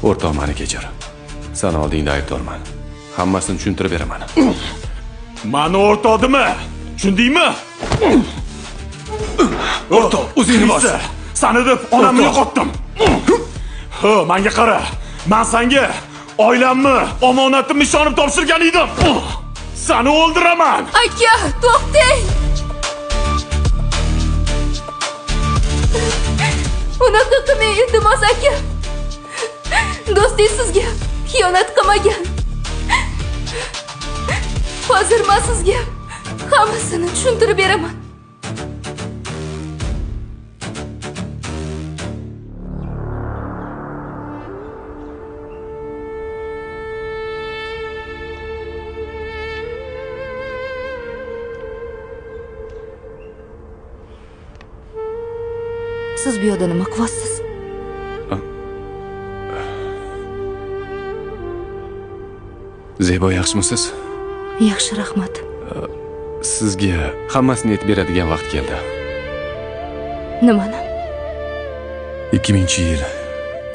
O'rtoq, meni kechir. Sen oldingda aybdorman. Hammasini tushuntirib beraman. Mani o'rtog'dimi? Tushundingmi? O'rtoq, o'zingni bos. Sani deb onamni yo'qotdim. Ha, menga qara. Men senga oilamni, omonatimni ishonib topshirgan edim. Seni o'ldiraman. Aka, to'xtang. Unaqa qilmang, iltimos aka. Do'stingiz sizga xiyonat qilmagan. Hozir men sizga hammasini tushuntirib beraman. Siz bu yerda nima qilyapsiz? Zebo, yaxshimisiz? Yaxshi, rahmat. Sizga hammasini aytib beradigan vaqt keldi. Nimani? 2000-yil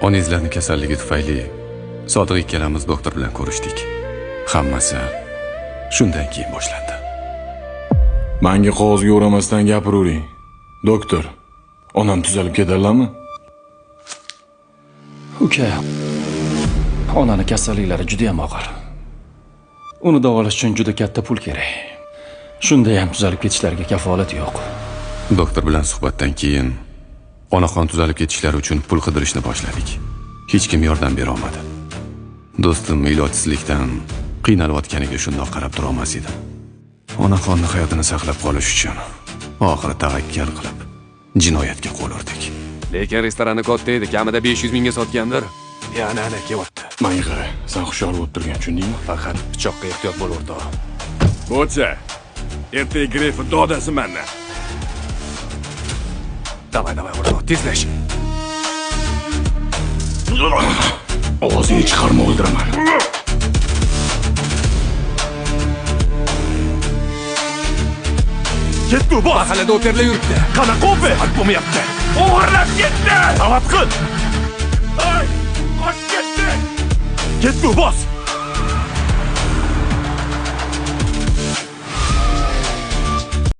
onangizlarning kasalligi tufayli Sodiq ikkalamiz doktor bilan ko'rishdik. Hammasi shundan keyin boshlandi. Menga qog'ozga o'ramasdan gapiravering. Doktor, onam tuzalib ketarlarmi? Uka, onani kasalliklari juda ham og'ir. Uni davolash uchun juda katta pul kerak. Shunda ham tuzalib ketishlariga kafolat yo'q. Doktor bilan suhbatdan keyin onaxon tuzalib ketishlari uchun pul qidirishni boshladik. Hech kim yordam bera olmadi. Do'stim ilojsizlikdan qiynalayotganiga shundoq qarab tura olmas edim. Onaxonning hayotini saqlab qolish uchun oxiri tavakkal qilib jinoyatga qo'l urdik. Lekin restoranni katta edi, kamida 500 mingga sotgandir. Yana ana kelyapti. Menga qara, sen hushyor bo'lib turgan, tushundingmi? Faqat pichoqqa ehtiyot bo'l, o'rtoq. Bo'cha, ertaga gref dodasi mendan. Davay, o'rtoq, tezlash. Ovozingni chiqarma, o'ldiraman. Ketdi, boss. Mahallada operlar yuribdi. Qanaqa oper? Bo'lmayapti. O'g'irlab ketdi. Tavat qil. Ay, qoch ketdi. Ketdi, boss.